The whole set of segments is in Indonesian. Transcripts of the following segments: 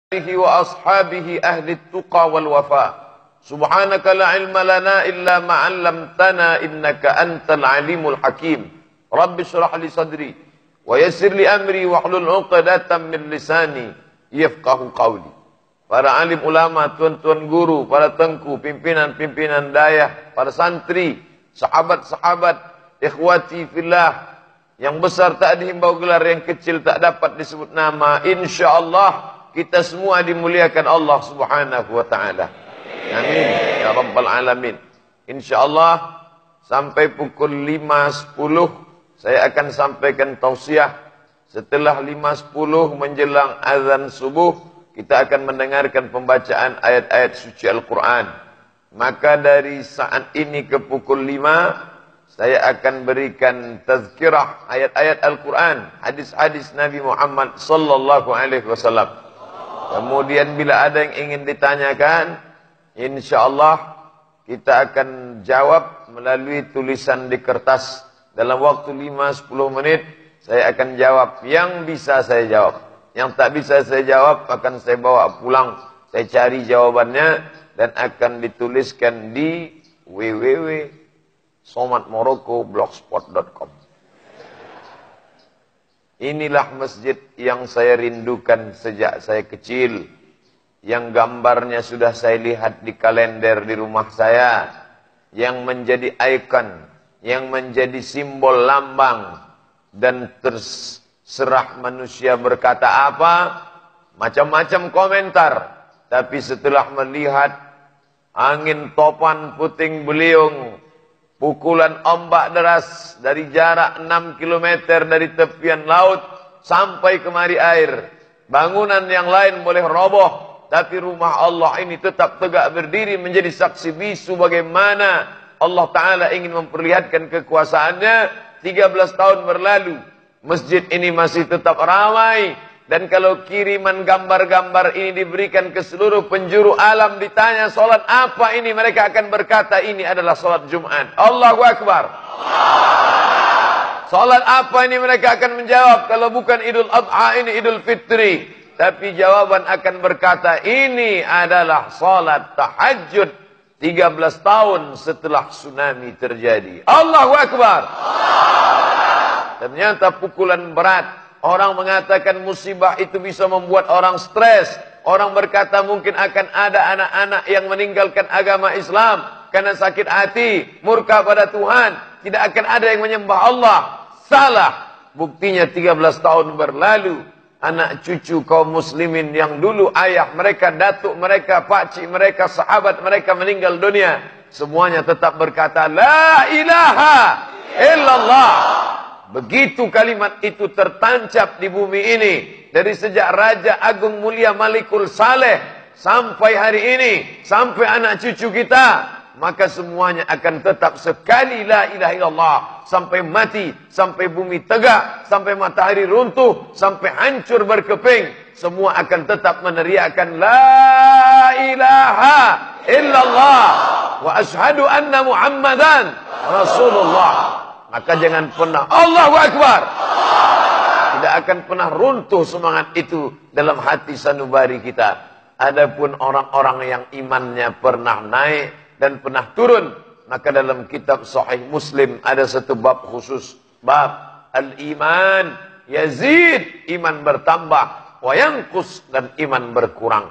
wa ashabihi ahli tuqa wal wafa. Subhanaka la ilma lana illa ma 'allamtana innaka antal alimul hakim. Rabbi shrah li sadri wa yassir li amri wahlul 'uqdatam min lisani yafqahu qawli. Para alim ulama, tuan-tuan guru, para tengku, pimpinan-pimpinan dayah, para santri, sahabat-sahabat, ikhwati fillah, yang besar tak dihimbau gelar, yang kecil tak dapat disebut nama. Insyaallah kita semua dimuliakan Allah Subhanahu wa taala. Amin ya rabbal alamin. Insyaallah sampai pukul 5.10 saya akan sampaikan tausiah. Setelah 5.10 menjelang azan subuh, kita akan mendengarkan pembacaan ayat-ayat suci Al-Quran. Maka dari saat ini ke pukul 5, saya akan berikan tazkirah ayat-ayat Al-Quran, hadis-hadis Nabi Muhammad sallallahu alaihi wasallam. Kemudian bila ada yang ingin ditanyakan, insyaallah kita akan jawab melalui tulisan di kertas. Dalam waktu 5-10 menit saya akan jawab yang bisa saya jawab. Yang tak bisa saya jawab akan saya bawa pulang. Saya cari jawabannya dan akan dituliskan di www.somatmorocco.blogspot.com. Inilah masjid yang saya rindukan sejak saya kecil. Yang gambarnya sudah saya lihat di kalender di rumah saya. Yang menjadi ikon, yang menjadi simbol lambang. Dan terserah manusia berkata apa, macam-macam komentar. Tapi setelah melihat angin topan puting beliung, pukulan ombak deras dari jarak 6 km dari tepian laut sampai kemari air. Bangunan yang lain boleh roboh, tapi rumah Allah ini tetap tegak berdiri menjadi saksi bisu bagaimana Allah Ta'ala ingin memperlihatkan kekuasaannya. 13 tahun berlalu, masjid ini masih tetap ramai. Dan kalau kiriman gambar-gambar ini diberikan ke seluruh penjuru alam, ditanya solat apa ini, mereka akan berkata ini adalah solat Jumat. Allahu Akbar. Solat apa ini, mereka akan menjawab kalau bukan Idul Adha, ini Idul Fitri. Tapi jawaban akan berkata ini adalah solat tahajud 13 tahun setelah tsunami terjadi. Allahu Akbar. Ternyata pukulan berat. Orang mengatakan musibah itu bisa membuat orang stres. Orang berkata mungkin akan ada anak-anak yang meninggalkan agama Islam karena sakit hati, murka pada Tuhan. Tidak akan ada yang menyembah Allah. Salah. Buktinya 13 tahun berlalu, anak cucu kaum muslimin yang dulu ayah mereka, datuk mereka, pakcik mereka, sahabat mereka meninggal dunia, semuanya tetap berkata la ilaha illallah. Begitu kalimat itu tertancap di bumi ini, dari sejak Raja Agung Mulia Malikul Saleh sampai hari ini, sampai anak cucu kita, maka semuanya akan tetap sekali la ilaha illallah. Sampai mati, sampai bumi tegak, sampai matahari runtuh, sampai hancur berkeping, semua akan tetap meneriakkan la ilaha illallah wa ashhadu anna Muhammadan Rasulullah. Maka jangan pernah Allahu Akbar. Tidak akan pernah runtuh semangat itu dalam hati sanubari kita. Adapun orang-orang yang imannya pernah naik dan pernah turun, maka dalam kitab Sahih Muslim ada satu bab khusus, bab al-iman yazid, iman bertambah, wa yanqus, dan iman berkurang.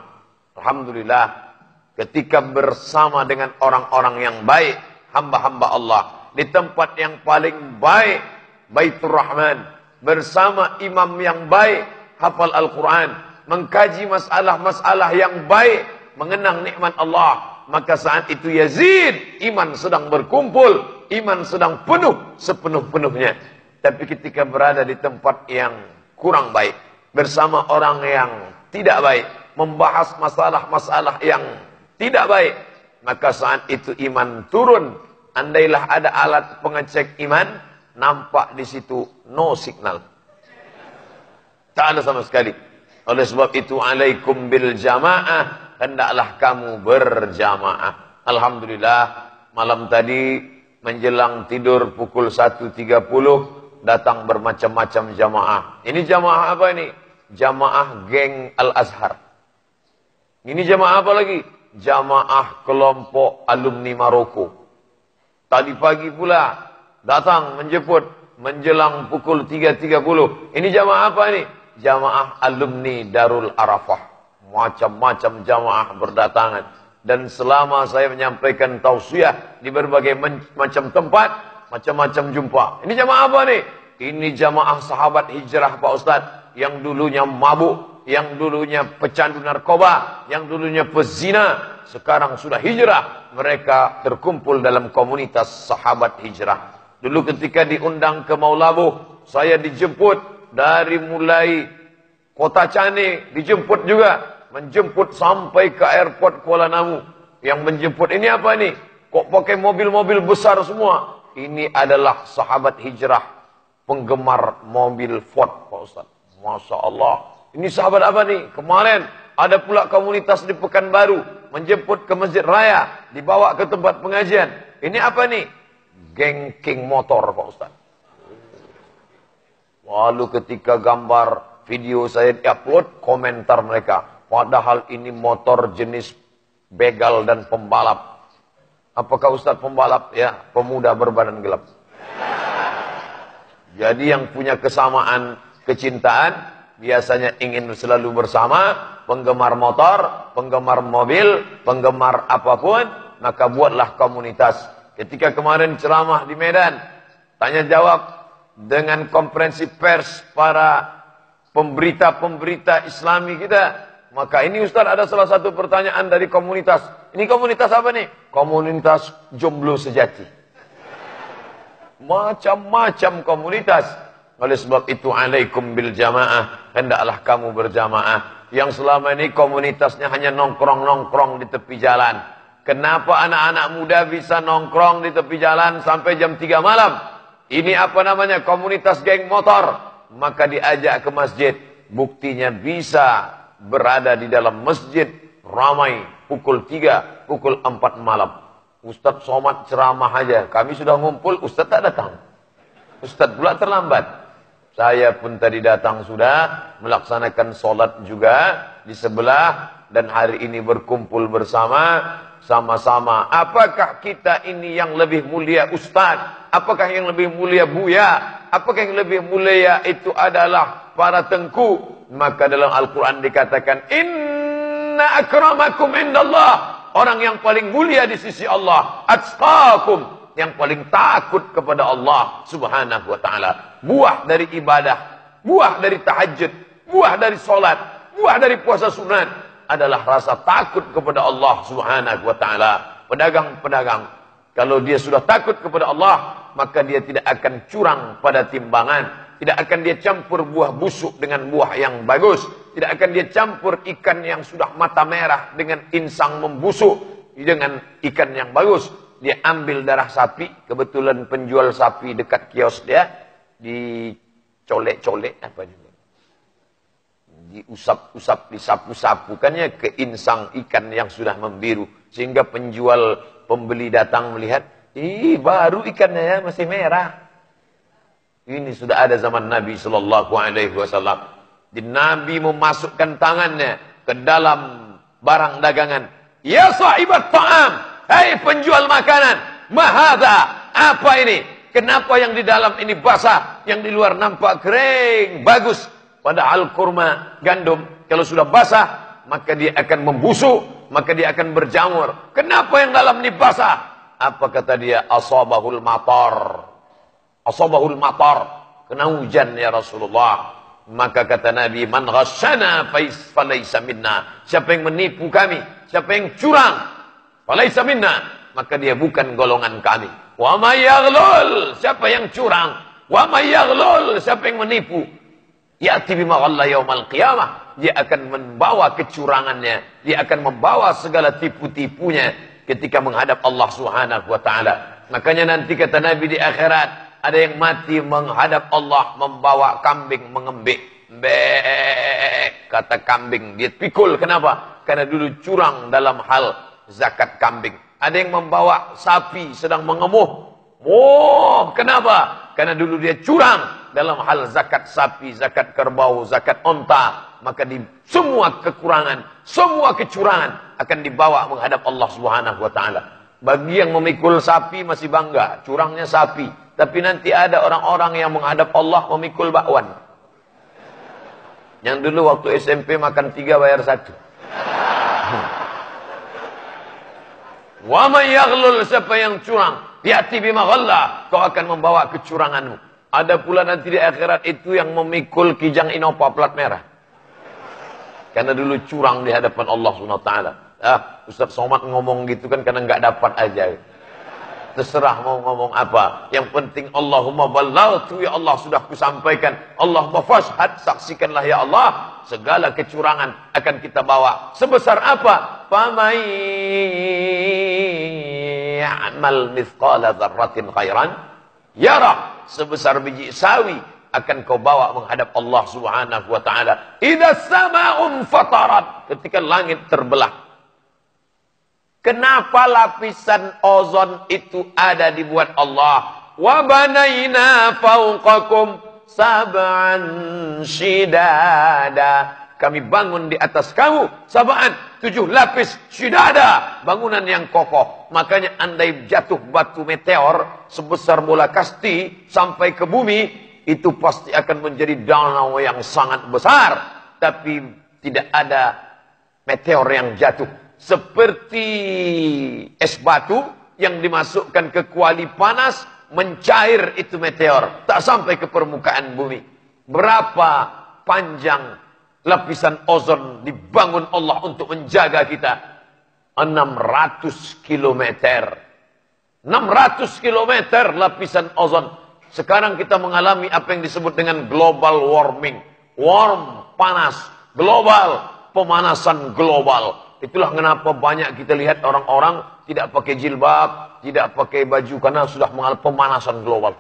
Alhamdulillah, ketika bersama dengan orang-orang yang baik, hamba-hamba Allah, di tempat yang paling baik, Baitur Rahman, bersama imam yang baik, hafal Al-Quran, mengkaji masalah-masalah yang baik, mengenang nikmat Allah, maka saat itu Yazid, iman sedang berkumpul, iman sedang penuh sepenuh-penuhnya. Tapi ketika berada di tempat yang kurang baik, bersama orang yang tidak baik, membahas masalah-masalah yang tidak baik, maka saat itu iman turun. Andailah ada alat pengecek iman, nampak di situ no signal. Tak ada sama sekali. Oleh sebab itu, alaikum bil jamaah, hendaklah kamu berjamaah. Alhamdulillah, malam tadi menjelang tidur pukul 1.30 datang bermacam-macam jamaah. Ini jamaah apa ini? Jamaah geng Al-Azhar. Ini jamaah apa lagi? Jamaah kelompok alumni Maroko. Tadi pagi pula datang menjemput menjelang pukul 3.30. Ini jamaah apa ini? Jamaah alumni Darul Arafah. Macam-macam jamaah berdatangan. Dan selama saya menyampaikan tausiah di berbagai macam tempat, macam-macam jumpa. Ini jamaah apa nih? Ini jamaah sahabat hijrah Pak Ustadz. Yang dulunya mabuk, yang dulunya pecandu narkoba, yang dulunya pezina, sekarang sudah hijrah. Mereka terkumpul dalam komunitas sahabat hijrah. Dulu ketika diundang ke Maulabuh, saya dijemput dari mulai Kota Cane, dijemput juga. Menjemput sampai ke airport Kuala Namu. Yang menjemput ini apa nih? Kok pakai mobil-mobil besar semua? Ini adalah sahabat hijrah, penggemar mobil Ford Pak Ustaz. Masya Allah. Ini sahabat apa nih? Kemarin ada pula komunitas di Pekanbaru menjemput ke Masjid Raya, dibawa ke tempat pengajian. Ini apa nih? Geng King motor Pak Ustaz. Lalu ketika gambar video saya diupload, komentar mereka, padahal ini motor jenis begal dan pembalap. Apakah Ustaz pembalap? Ya, pemuda berbadan gelap. Jadi yang punya kesamaan kecintaan, biasanya ingin selalu bersama, penggemar motor, penggemar mobil, penggemar apapun, maka buatlah komunitas. Ketika kemarin ceramah di Medan, tanya jawab dengan konferensi pers para pemberita-pemberita Islami kita, maka ini Ustaz ada salah satu pertanyaan dari komunitas. Ini komunitas apa nih? Komunitas jomblo sejati. Macam-macam komunitas. Oleh sebab itu, alaikum bil jamaah. Hendaklah kamu berjamaah. Yang selama ini komunitasnya hanya nongkrong-nongkrong di tepi jalan. Kenapa anak-anak muda bisa nongkrong di tepi jalan sampai jam 3 malam? Ini apa namanya? Komunitas geng motor. Maka diajak ke masjid. Buktinya bisa berada di dalam masjid ramai pukul 3, pukul 4 malam. Ustadz Somad ceramah aja. Kami sudah ngumpul, Ustadz tak datang. Ustadz pula terlambat. Saya pun tadi datang sudah, melaksanakan sholat juga di sebelah, dan hari ini berkumpul bersama, sama-sama. Apakah kita ini yang lebih mulia Ustadz? Apakah yang lebih mulia Buya? Apakah yang lebih mulia itu adalah para tengku? Maka dalam Al-Quran dikatakan, Inna akramakum indallah. Orang yang paling mulia di sisi Allah, atqakum, yang paling takut kepada Allah subhanahu wa ta'ala. Buah dari ibadah, buah dari tahajud, buah dari solat, buah dari puasa sunat adalah rasa takut kepada Allah subhanahu wa ta'ala. Pedagang-pedagang, kalau dia sudah takut kepada Allah, maka dia tidak akan curang pada timbangan. Tidak akan dia campur buah busuk dengan buah yang bagus. Tidak akan dia campur ikan yang sudah mata merah dengan insang membusuk dengan ikan yang bagus. Dia ambil darah sapi, kebetulan penjual sapi dekat kios dia, dicolek-colek apa juga, diusap-usap, disapu-sapukannya ke insang ikan yang sudah membiru, sehingga penjual pembeli datang melihat, ih baru ikannya ya, masih merah. Ini sudah ada zaman Nabi Sallallahu Alaihi Wasallam. Di Nabi memasukkan tangannya ke dalam barang dagangan. Ya sahibat ta'am. Hei penjual makanan, mahadha, apa ini? Kenapa yang di dalam ini basah, yang di luar nampak kering, bagus? Padahal kurma, gandum, kalau sudah basah, maka dia akan membusuk, maka dia akan berjamur. Kenapa yang dalam ini basah? Apa kata dia? Asabahul matar. Asabahul matar. Kena hujan ya Rasulullah. Maka kata Nabi, man ghasyana falaysa minna. Siapa yang menipu kami, siapa yang curang, falaysa minna, maka dia bukan golongan kami. Wa may yaghlul, siapa yang curang, wa may yaghlul, siapa yang menipu, ya'ti bima ghalla yaumal qiyamah, dia akan membawa kecurangannya, dia akan membawa segala tipu-tipunya ketika menghadap Allah Subhanahu wa taala. Makanya nanti kata Nabi di akhirat, ada yang mati menghadap Allah membawa kambing mengembik. Mbek, kata kambing, dia pikul. Kenapa? Karena dulu curang dalam hal zakat kambing. Ada yang membawa sapi sedang mengemuh. Oh, kenapa? Karena dulu dia curang dalam hal zakat sapi, zakat kerbau, zakat onta, maka di semua kekurangan, semua kecurangan akan dibawa menghadap Allah Subhanahu wa taala. Bagi yang memikul sapi masih bangga, curangnya sapi. Tapi nanti ada orang-orang yang menghadap Allah memikul bakwan. Yang dulu waktu SMP makan 3 bayar 1. Wa may yaghlul, siapa yang curang, ya'ti bima ghalla, kau akan membawa kecuranganmu. Ada pula nanti di akhirat itu yang memikul kijang Innova plat merah. Karena dulu curang di hadapan Allah Subhanahu wa taala. Ustaz Somad ngomong gitu kan karena enggak dapat aja. Terserah mau ngomong apa. Yang penting Allahumma ballaghtu, ya Allah sudah kusampaikan. Allahumma fashhad, saksikanlah ya Allah. Segala kecurangan akan kita bawa. Sebesar apa? Famay ya'mal mithqala dzarratin khairan yara. Sebesar biji sawi akan kau bawa menghadap Allah Subhanahu wa taala. Idza sama'un fatarat, ketika langit terbelah. Kenapa lapisan ozon itu ada dibuat Allah? Wa banaina fawqakum sab'an shidada. Kami bangun di atas kamu sab'an, 7 lapis shidada, bangunan yang kokoh. Makanya andai jatuh batu meteor sebesar bola kasti sampai ke bumi, itu pasti akan menjadi danau yang sangat besar. Tapi tidak ada meteor yang jatuh. Seperti es batu yang dimasukkan ke kuali panas, mencair itu meteor, tak sampai ke permukaan bumi. Berapa panjang lapisan ozon dibangun Allah untuk menjaga kita? 600 kilometer. 600 kilometer lapisan ozon. Sekarang kita mengalami apa yang disebut dengan global warming. Warm, panas. Global, pemanasan global. Itulah kenapa banyak kita lihat orang-orang tidak pakai jilbab, tidak pakai baju, karena sudah mengalami pemanasan global.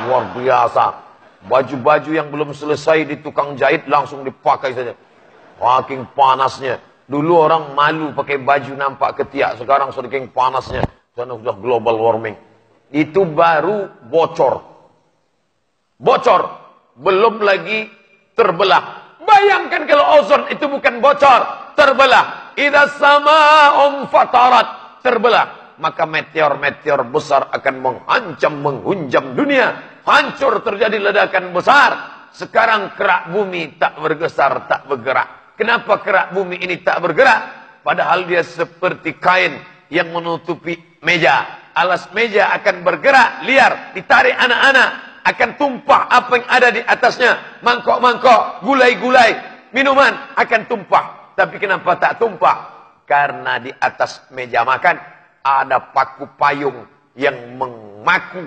Luar biasa. Baju-baju yang belum selesai di tukang jahit langsung dipakai saja. Saking panasnya. Dulu orang malu pakai baju nampak ketiak, sekarang saking panasnya. Karena sudah global warming. Itu baru bocor. Bocor. Belum lagi terbelah. Bayangkan kalau ozon itu bukan bocor, terbelah. Idza sama'un fatarat, terbelah. Maka meteor-meteor besar akan mengancam, menghunjam dunia. Hancur, terjadi ledakan besar. Sekarang kerak bumi tak bergeser, tak bergerak. Kenapa kerak bumi ini tak bergerak? Padahal dia seperti kain yang menutupi meja. Alas meja akan bergerak, liar, ditarik anak-anak. Akan tumpah apa yang ada di atasnya. Mangkok-mangkok, gulai-gulai, minuman akan tumpah. Tapi kenapa tak tumpah? Karena di atas meja makan ada paku payung yang memaku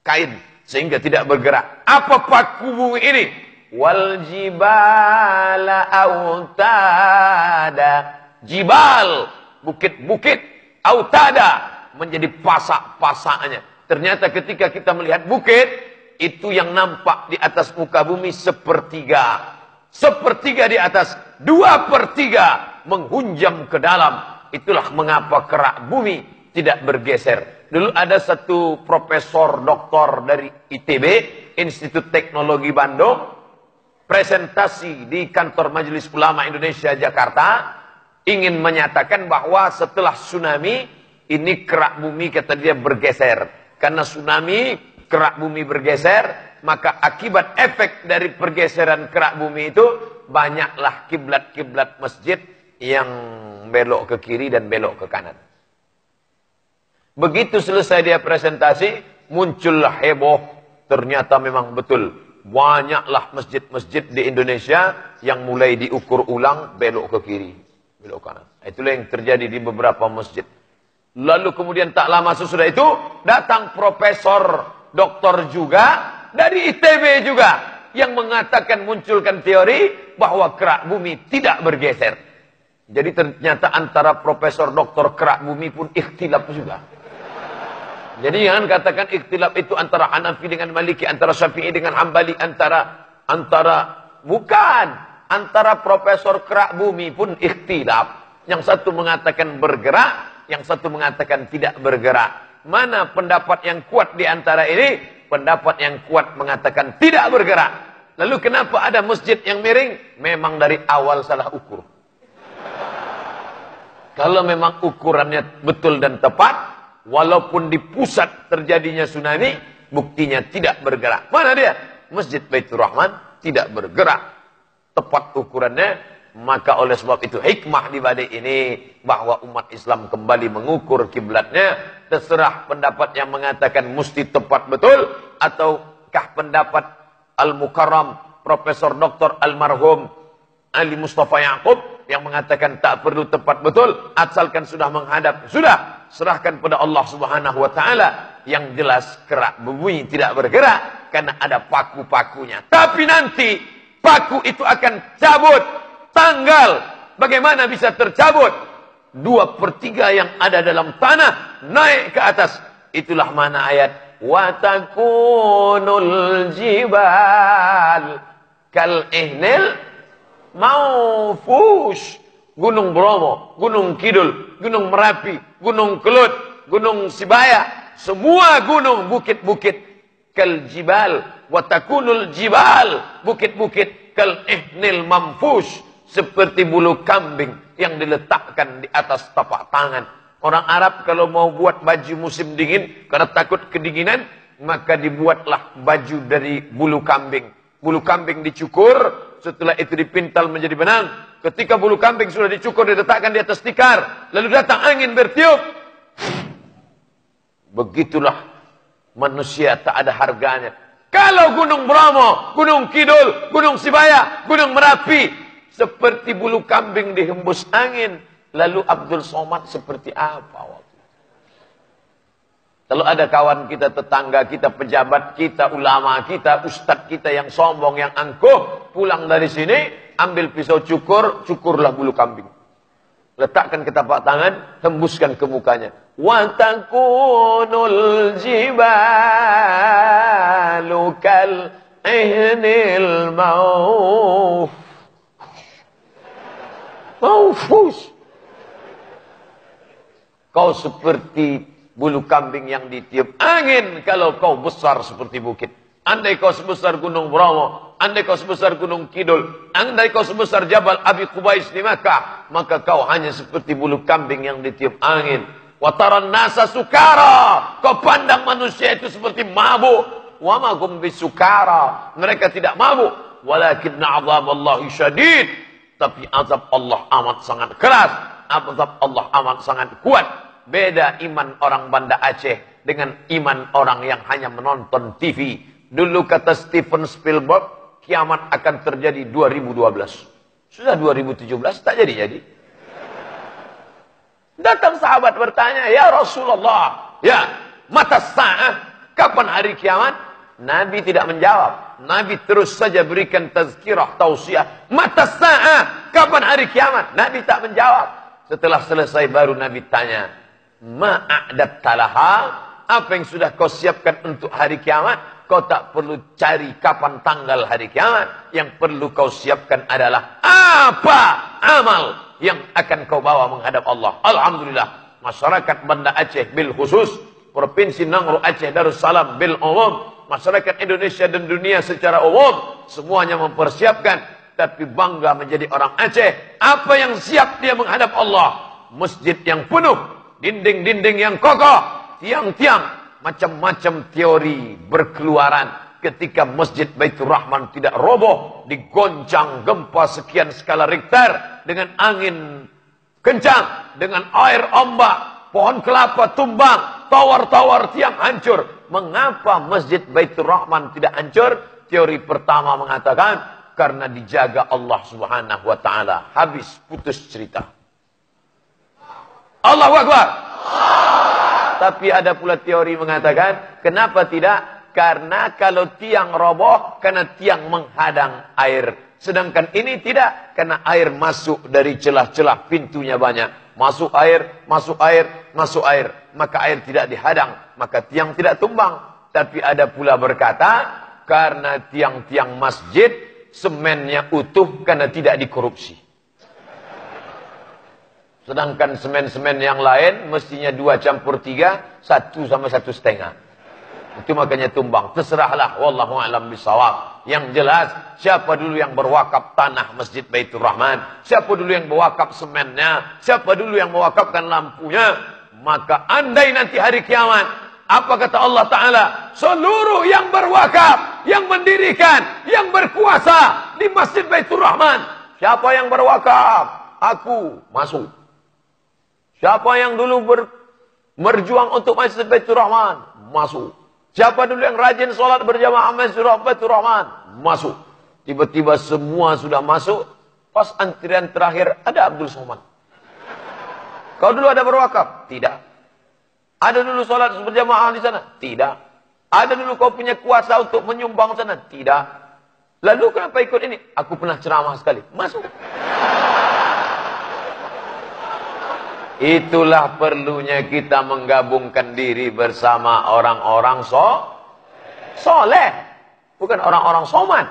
kain sehingga tidak bergerak. Apa paku bumi ini? Wal jibala autada. Jibal, bukit-bukit, autada, menjadi pasak-pasaknya. Ternyata ketika kita melihat bukit, itu yang nampak di atas muka bumi sepertiga. Sepertiga di atas, 2/3 menghunjam ke dalam. Itulah mengapa kerak bumi tidak bergeser. Dulu ada satu profesor doktor dari ITB, Institut Teknologi Bandung, presentasi di kantor Majelis Ulama Indonesia Jakarta, ingin menyatakan bahwa setelah tsunami, ini kerak bumi kata dia bergeser. Karena tsunami, kerak bumi bergeser, maka akibat efek dari pergeseran kerak bumi itu, banyaklah kiblat-kiblat masjid yang belok ke kiri dan belok ke kanan. Begitu selesai dia presentasi, muncullah heboh. Ternyata memang betul. Banyaklah masjid-masjid di Indonesia yang mulai diukur ulang, belok ke kiri, belok ke kanan. Itulah yang terjadi di beberapa masjid. Lalu kemudian tak lama sesudah itu, datang profesor doktor juga, dari ITB juga, yang mengatakan, munculkan teori bahwa kerak bumi tidak bergeser. Jadi ternyata antara profesor doktor kerak bumi pun ikhtilaf juga. Jadi jangan katakan ikhtilaf itu antara Hanafi dengan Maliki, antara Syafi'i dengan Hambali, bukan. Antara profesor kerak bumi pun ikhtilaf. Yang satu mengatakan bergerak, yang satu mengatakan tidak bergerak. Mana pendapat yang kuat di antara ini? pendapat yang kuat mengatakan tidak bergerak. Lalu kenapa ada masjid yang miring? Memang dari awal salah ukur. Kalau memang ukurannya betul dan tepat, walaupun di pusat terjadinya tsunami, buktinya tidak bergerak. Mana dia? Masjid Baitur Rahman tidak bergerak. Tepat ukurannya. Maka oleh sebab itu hikmah di balik ini bahwa umat Islam kembali mengukur kiblatnya. Terserah pendapat yang mengatakan mesti tepat betul, ataukah pendapat Al-Mukarram Profesor Dr. Almarhum Ali Mustafa Yaakob yang mengatakan tak perlu tepat betul asalkan sudah menghadap. Sudah, serahkan pada Allah Subhanahu wa taala. Yang jelas kerak bumi tidak bergerak karena ada paku-pakunya. Tapi nanti paku itu akan cabut. Tanggal bagaimana bisa tercabut? 2/3 yang ada dalam tanah naik ke atas. Itulah mana ayat wa takunul jibal kal ihnil maufush. Gunung Bromo, Gunung Kidul, Gunung Merapi, Gunung Kelut, Gunung Sibaya, semua gunung, bukit-bukit kal jibal wa takunul jibal, bukit-bukit kal ihnil mamfush, seperti bulu kambing yang diletakkan di atas tapak tangan. Orang Arab kalau mau buat baju musim dingin, karena takut kedinginan, maka dibuatlah baju dari bulu kambing. Bulu kambing dicukur, setelah itu dipintal menjadi benang. Ketika bulu kambing sudah dicukur, diletakkan di atas tikar. Lalu datang angin bertiup. Begitulah manusia tak ada harganya. Kalau Gunung Bromo, Gunung Kidul, Gunung Sibaya, Gunung Merapi, seperti bulu kambing dihembus angin. Lalu Abdul Somad seperti apa waktu itu? Kalau ada kawan kita, tetangga kita, pejabat kita, ulama kita, ustadz kita yang sombong, yang angkuh, pulang dari sini, ambil pisau cukur, cukurlah bulu kambing. Letakkan ke tapak tangan, hembuskan ke mukanya. Wa takunul jibalu kal ihnil mawfush. Kau seperti bulu kambing yang ditiup angin kalau kau besar seperti bukit. Andai kau sebesar Gunung Bromo, andai kau sebesar Gunung Kidul, andai kau sebesar Jabal Abi Qubais di Makkah, maka kau hanya seperti bulu kambing yang ditiup angin. Wa taran nasa sukara, kau pandang manusia itu seperti mabuk. Wa ma hum bisukara, mereka tidak mabuk. Walakinna azaballahi syadid, tapi azab Allah amat sangat keras. Azab Allah amat sangat kuat. Beda iman orang Banda Aceh dengan iman orang yang hanya menonton TV. Dulu kata Steven Spielberg, kiamat akan terjadi 2012. Sudah 2017 tak jadi-jadi. Datang sahabat bertanya, ya Rasulullah, ya mata sa'ah, kapan hari kiamat? Nabi tidak menjawab. Nabi terus saja berikan tazkirah, tausiah. Mata sa'ah, kapan hari kiamat? Nabi tak menjawab. Setelah selesai baru Nabi tanya, ma'adat talaha, apa yang sudah kau siapkan untuk hari kiamat? Kau tak perlu cari kapan tanggal hari kiamat. Yang perlu kau siapkan adalah apa amal yang akan kau bawa menghadap Allah. Alhamdulillah, masyarakat Banda Aceh bil khusus, Provinsi Nangro Aceh Darussalam bil umum, masyarakat Indonesia dan dunia secara umum, semuanya mempersiapkan. Tapi bangga menjadi orang Aceh. Apa yang siap dia menghadap Allah? Masjid yang penuh, dinding-dinding yang kokoh, tiang-tiang, macam-macam teori berkeluaran. Ketika Masjid Baitur Rahman tidak roboh, digoncang gempa sekian skala Richter, dengan angin kencang, dengan air ombak, pohon kelapa tumbang, tower-tower tiang hancur. Mengapa Masjid Baitur Rahman tidak hancur? Teori pertama mengatakan, karena dijaga Allah Subhanahu wa taala. Habis, putus cerita. Allahu Akbar. Tapi ada pula teori mengatakan, kenapa tidak? Karena kalau tiang roboh, karena tiang menghadang air. Sedangkan ini tidak, karena air masuk dari celah-celah, pintunya banyak. Masuk air, masuk air, masuk air. Maka air tidak dihadang, maka tiang tidak tumbang. Tapi ada pula berkata, karena tiang-tiang masjid, semennya utuh karena tidak dikorupsi. Sedangkan semen-semen yang lain mestinya 2 campur 3, 1 sama 1,5. Itu makanya tumbang. Terserahlah. Wallahu a'lam bishawab. Yang jelas, siapa dulu yang berwakaf tanah Masjid Baitur Rahman? Siapa dulu yang berwakaf semennya? Siapa dulu yang mewakafkan lampunya? Maka andai nanti hari kiamat, apa kata Allah Ta'ala? Seluruh yang berwakaf, yang mendirikan, yang berkuasa di Masjid Baitur Rahman. Siapa yang berwakaf? Aku masuk. Siapa yang dulu berjuang untuk Masjid Baitur Rahman? Masuk. Siapa dulu yang rajin sholat berjamaah Masjid Baitur Rahman? Masuk. Tiba-tiba semua sudah masuk. Pas antrian terakhir ada Abdul Somad. Kau dulu ada berwakaf? Tidak. Ada dulu sholat berjamaah di sana? Tidak. Ada dulu kau punya kuasa untuk menyumbang sana? Tidak. Lalu kenapa ikut ini? Aku pernah ceramah sekali. Masuk. Itulah perlunya kita menggabungkan diri bersama orang-orang soleh. Bukan orang-orang somat.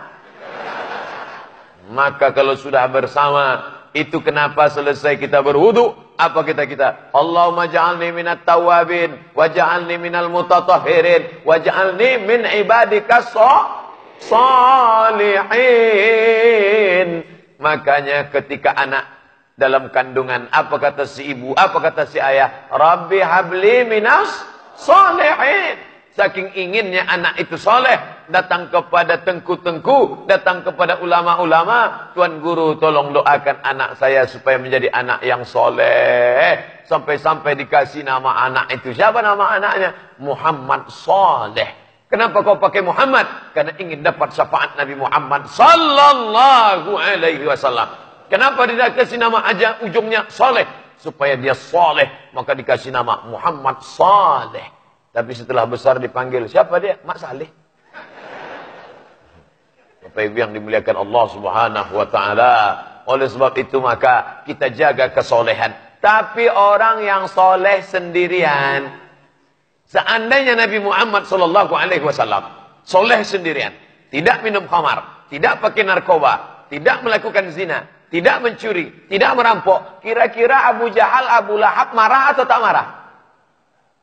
Maka kalau sudah bersama, itu kenapa selesai kita berwudu, apa kita? Allahumma ja'alni minat tawabin, wa ja'alni minal mutatahhirin, wa ja'alni min ibadika salihin. Makanya ketika anak dalam kandungan, apa kata si ibu, apa kata si ayah? Rabbi habli minas salihin. Saking inginnya anak itu soleh, datang kepada tengku-tengku, datang kepada ulama-ulama. Tuan Guru tolong doakan anak saya supaya menjadi anak yang soleh. Sampai-sampai dikasih nama anak itu. Siapa nama anaknya? Muhammad Saleh. Kenapa kau pakai Muhammad? Karena ingin dapat syafaat Nabi Muhammad Sallallahu Alaihi Wasallam. Kenapa dia kasih nama aja ujungnya Saleh? Supaya dia soleh. Maka dikasih nama Muhammad Saleh. Tapi setelah besar dipanggil, siapa dia? Mak Saleh. Bapak Ibu yang dimuliakan Allah Subhanahu wa Ta'ala. Oleh sebab itu maka kita jaga kesolehan. Tapi orang yang soleh sendirian, seandainya Nabi Muhammad Sallallahu Alaihi Wasallam soleh sendirian, tidak minum khamar, tidak pakai narkoba, tidak melakukan zina, tidak mencuri, tidak merampok. Kira-kira Abu Jahal, Abu Lahab marah atau tak marah?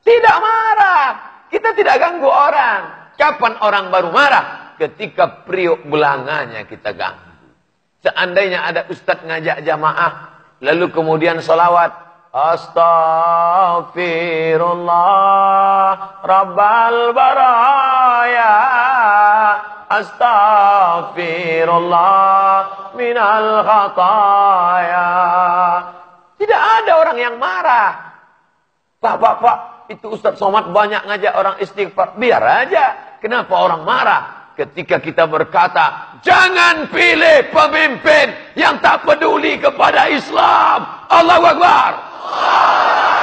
Tidak marah. Kita tidak ganggu orang. Kapan orang baru marah? Ketika periuk belanganya kita ganggu. Seandainya ada ustadz ngajak jamaah, lalu kemudian salawat. Astaghfirullah Rabbal baraya. Astaghfirullah minal khataya. Tidak ada orang yang marah. Pak, itu Ustaz Somad banyak ngajak orang istighfar. Biar aja. Kenapa orang marah? Ketika kita berkata, jangan pilih pemimpin yang tak peduli kepada Islam. Allahu Akbar.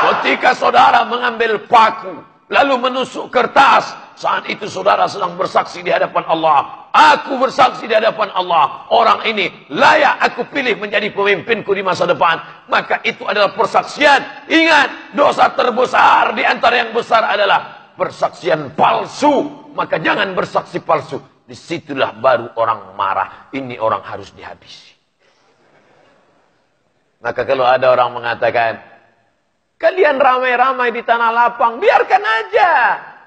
Ketika saudara mengambil paku, lalu menusuk kertas, saat itu saudara sedang bersaksi di hadapan Allah. Aku bersaksi di hadapan Allah. Orang ini layak aku pilih menjadi pemimpinku di masa depan. Maka itu adalah persaksian. Ingat, dosa terbesar di antara yang besar adalah persaksian palsu. Maka jangan bersaksi palsu. Disitulah baru orang marah. Ini orang harus dihabisi. Maka kalau ada orang mengatakan, kalian ramai-ramai di tanah lapang, biarkan aja.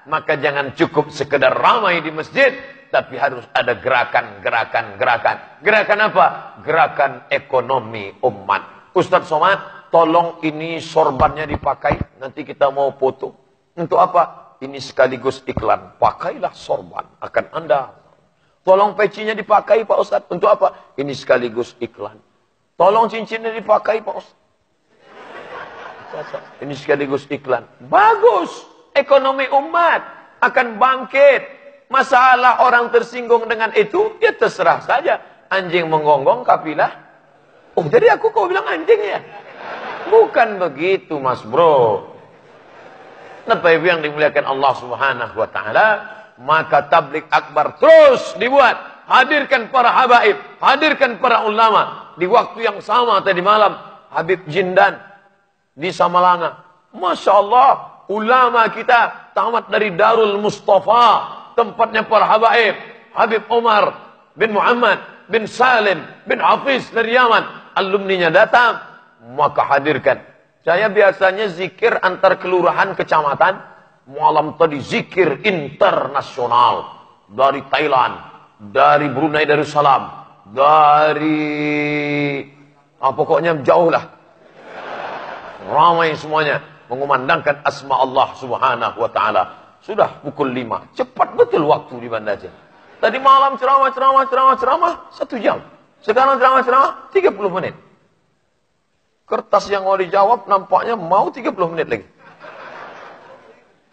Maka jangan cukup sekedar ramai di masjid, tapi harus ada gerakan. Gerakan apa? Gerakan ekonomi umat. Ustaz Somad, tolong ini sorbannya dipakai, nanti kita mau foto. Untuk apa? Ini sekaligus iklan. Pakailah sorban, akan Anda. Tolong pecinya dipakai Pak Ustaz. Untuk apa? Ini sekaligus iklan. Tolong cincinnya dipakai Pak Ustaz. Ini sekaligus iklan. Bagus. Ekonomi umat akan bangkit. Masalah orang tersinggung dengan itu, ya terserah saja. Anjing menggonggong kafilah. Oh, jadi kau bilang anjing ya? Bukan begitu, Mas Bro. Bapak Ibu yang dimuliakan Allah Subhanahu wa Ta'ala, maka tablik akbar terus dibuat. Hadirkan para habaib, hadirkan para ulama. Di waktu yang sama tadi malam, Habib Jindan di Samalanga. Masya Allah, ulama kita tamat dari Darul Mustafa, tempatnya para habaib. Habib Umar bin Muhammad bin Salim bin Hafiz dari Yaman, alumninya datang, maka hadirkan. Saya biasanya zikir antar kelurahan kecamatan, malam tadi zikir internasional. Dari Thailand, dari Brunei Darussalam, dari pokoknya jauh lah. Ramai semuanya mengumandangkan asma Allah Subhanahu wa taala. Sudah pukul 5. Cepat betul waktu di Banda Aceh. Tadi malam ceramah 1 jam. Sekarang ceramah 30 menit. Kertas yang mau dijawab nampaknya mau 30 menit lagi.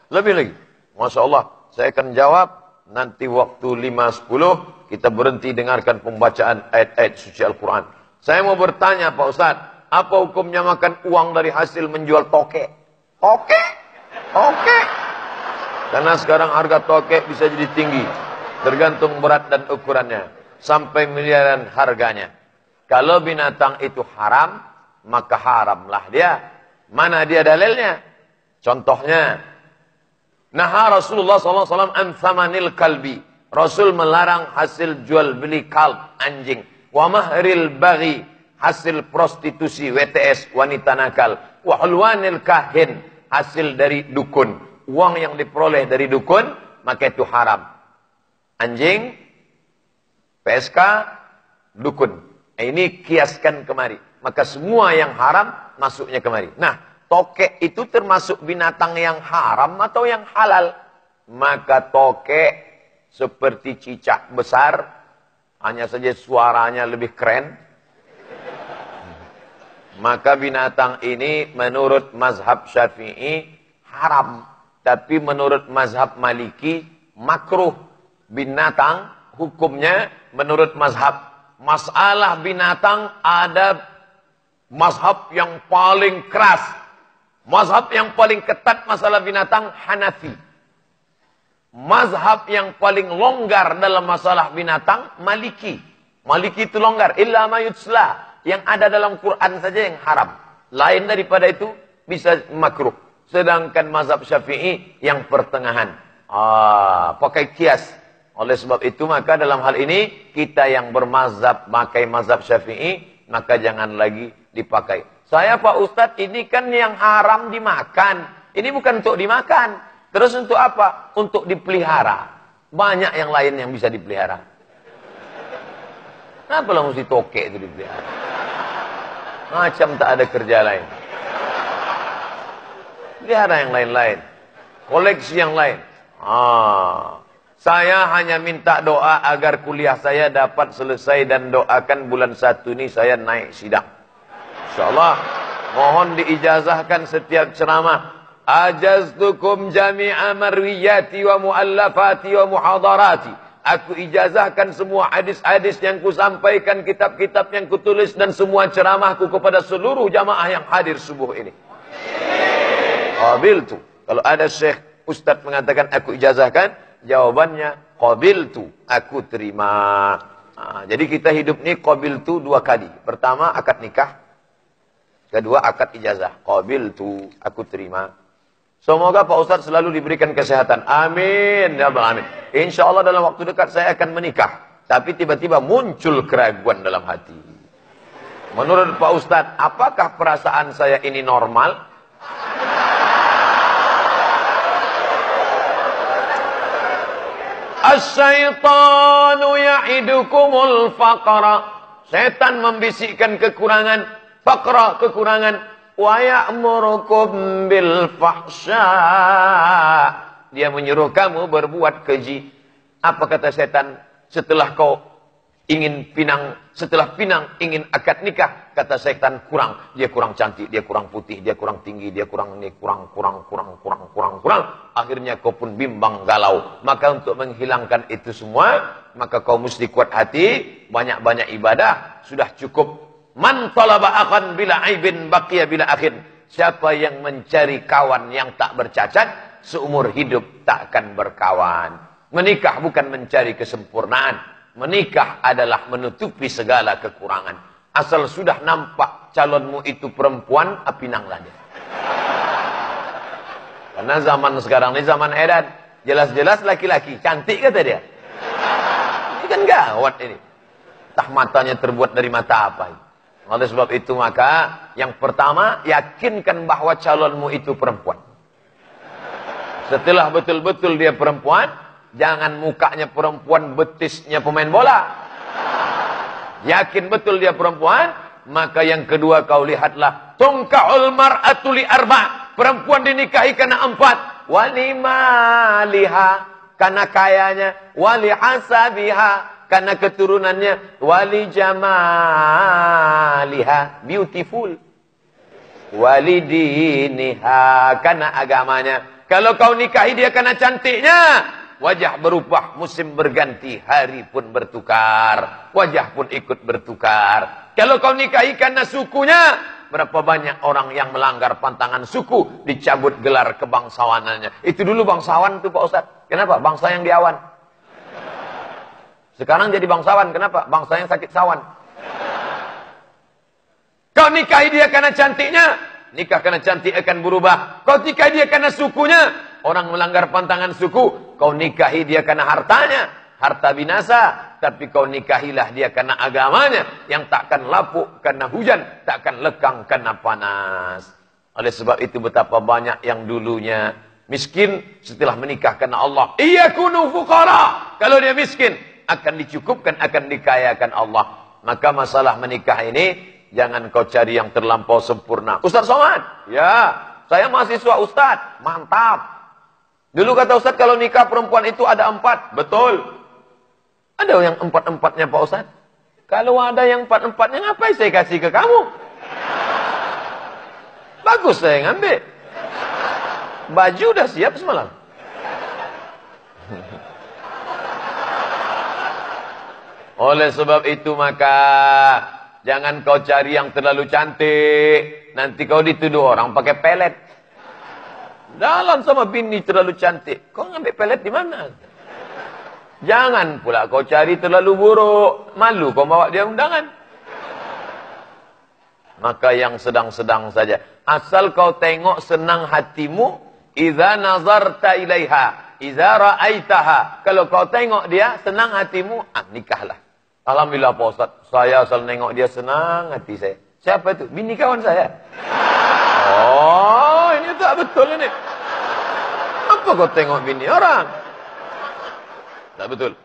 Lebih lagi. Masya Allah, saya akan jawab nanti waktu 5.10 kita berhenti dengarkan pembacaan ayat-ayat suci Al-Quran. Saya mau bertanya Pak Ustadz, apa hukumnya makan uang dari hasil menjual toke? Toke? Toke? Karena sekarang harga toke bisa jadi tinggi. Tergantung berat dan ukurannya. Sampai miliaran harganya. Kalau binatang itu haram, maka haramlah dia. Mana dia dalilnya? Contohnya, Naha Rasulullah SAW an thamanil kalbi. Rasul melarang hasil jual beli kalb, anjing. Wa mahril baghi, hasil prostitusi, WTS, wanita nakal. Wa hulwanil kahin, hasil dari dukun. Uang yang diperoleh dari dukun, maka itu haram. Anjing, PSK, dukun. Ini kiaskan kemari. Maka semua yang haram masuknya kemari. Nah, tokek itu termasuk binatang yang haram atau yang halal? Maka tokek seperti cicak besar, hanya saja suaranya lebih keren. Maka binatang ini menurut mazhab Syafi'i haram. Tapi menurut mazhab Maliki makruh. Binatang hukumnya menurut mazhab. Masalah binatang ada mazhab yang paling keras. Mazhab yang paling ketat masalah binatang Hanafi. Mazhab yang paling longgar dalam masalah binatang Maliki. Maliki itu longgar. Illa ma yutsla. Yang ada dalam Quran saja yang haram. Lain daripada itu bisa makruh. Sedangkan mazhab Syafi'i yang pertengahan. Pakai kias. Oleh sebab itu maka dalam hal ini kita yang bermazhab pakai mazhab Syafi'i, maka jangan lagi dipakai. Saya Pak Ustadz, ini kan yang haram dimakan. Ini bukan untuk dimakan. Terus untuk apa? Untuk dipelihara. Banyak yang lain yang bisa dipelihara. Kenapa lah mesti tokek itu dipelihara? Macam tak ada kerja lain. Pelihara yang lain-lain. Koleksi yang lain. Saya hanya minta doa agar kuliah saya dapat selesai dan doakan bulan 1 ini saya naik sidang. InsyaAllah, mohon diijazahkan setiap ceramah. Ajaztukum jami'a marwiyati wa muallafati wa muhadarati. Aku ijazahkan semua hadis-hadis yang kusampaikan, kitab-kitab yang kutulis dan semua ceramahku kepada seluruh jamaah yang hadir subuh ini. Qabiltu. Kalau ada syekh ustaz mengatakan aku ijazahkan, jawabannya qabiltu, aku terima. Jadi kita hidup ini qabiltu 2 kali. Pertama akad nikah. Kedua akad ijazah. Qabiltu, aku terima. Semoga Pak Ustaz selalu diberikan kesehatan. Amin. Ya Allah, amin. Insya Allah dalam waktu dekat saya akan menikah. Tapi tiba-tiba muncul keraguan dalam hati. Menurut Pak Ustaz, apakah perasaan saya ini normal? As-syaitanu ya'idukumul faqra. Setan membisikkan kekurangan, faqra, kekurangan. Wa ya'murukum bil fahsya. Dia menyuruh kamu berbuat keji. Apa kata setan? Setelah kau ingin pinang, setelah pinang ingin akad nikah, kata setan kurang. Dia kurang cantik, dia kurang putih, dia kurang tinggi, dia kurang ini, kurang. Akhirnya kau pun bimbang galau. Maka untuk menghilangkan itu semua, maka kau mesti kuat hati, banyak-banyak ibadah. Sudah cukup. Man talaba akhan bila aibin baqiya bila akhin. Siapa yang mencari kawan yang tak bercacat, seumur hidup tak akan berkawan. Menikah bukan mencari kesempurnaan. Menikah adalah menutupi segala kekurangan. Asal sudah nampak calonmu itu perempuan, pinanglah dia. Karena zaman sekarang ini zaman edan. Jelas-jelas laki-laki. Cantik kata dia. Ini kan gawat ini. Entah matanya terbuat dari mata apa ini. Oleh sebab itu maka yang pertama, yakinkan bahwa calonmu itu perempuan. Setelah betul-betul dia perempuan, jangan mukanya perempuan, betisnya pemain bola. Yakin betul dia perempuan, maka yang kedua kau lihatlah. Tungka'ul mar'atu li arba'. Perempuan dinikahi karena 4. Wali maliha, karena kayanya. Wali hasabiha, karena keturunannya. Wali jamaliha, beautiful. Wali diniha, karena agamanya. Kalau kau nikahi dia karena cantiknya, wajah berubah, musim berganti, hari pun bertukar, wajah pun ikut bertukar. Kalau kau nikahi karena sukunya, berapa banyak orang yang melanggar pantangan suku, dicabut gelar kebangsawanannya. Itu dulu bangsawan tuh Pak Ustadz. Kenapa? Bangsa yang diawan. Sekarang jadi bangsawan. Kenapa? Bangsa yang sakit sawan. Kau nikahi dia karena cantiknya, nikah karena cantik akan berubah. Kau nikahi dia karena sukunya, orang melanggar pantangan suku. Kau nikahi dia karena hartanya, harta binasa. Tapi kau nikahilah dia karena agamanya, yang takkan lapuk karena hujan, takkan lekang karena panas. Oleh sebab itu betapa banyak yang dulunya miskin, setelah menikah karena Allah. Iyakunu fuqara. Kalau dia miskin, akan dicukupkan, akan dikayakan Allah. Maka masalah menikah ini, jangan kau cari yang terlampau sempurna. Ustaz Somad, ya, saya mahasiswa Ustaz, mantap. Dulu kata Ustaz kalau nikah perempuan itu ada 4, betul. Ada yang 4-4-nya Pak Ustaz? Kalau ada yang 4-4-nya, ngapain saya kasih ke kamu? Bagus saya ngambil. Baju udah siap semalam. Oleh sebab itu maka jangan kau cari yang terlalu cantik. Nanti kau dituduh orang pakai pelet. Jalan sama bini terlalu cantik. Kau ngambil pelet di mana? Jangan pula kau cari terlalu buruk. Malu kau bawa dia undangan. Maka yang sedang-sedang saja. Asal kau tengok senang hatimu. Iza nazarta ilaiha. Iza ra'aitaha. Kalau kau tengok dia senang hatimu. Nikahlah. Alhamdulillah Pak Ustaz. Saya asal nengok dia senang hati saya. Siapa itu? Bini kawan saya. Oh, ini tak betul ini. Apa kau tengok bini orang? Tak betul.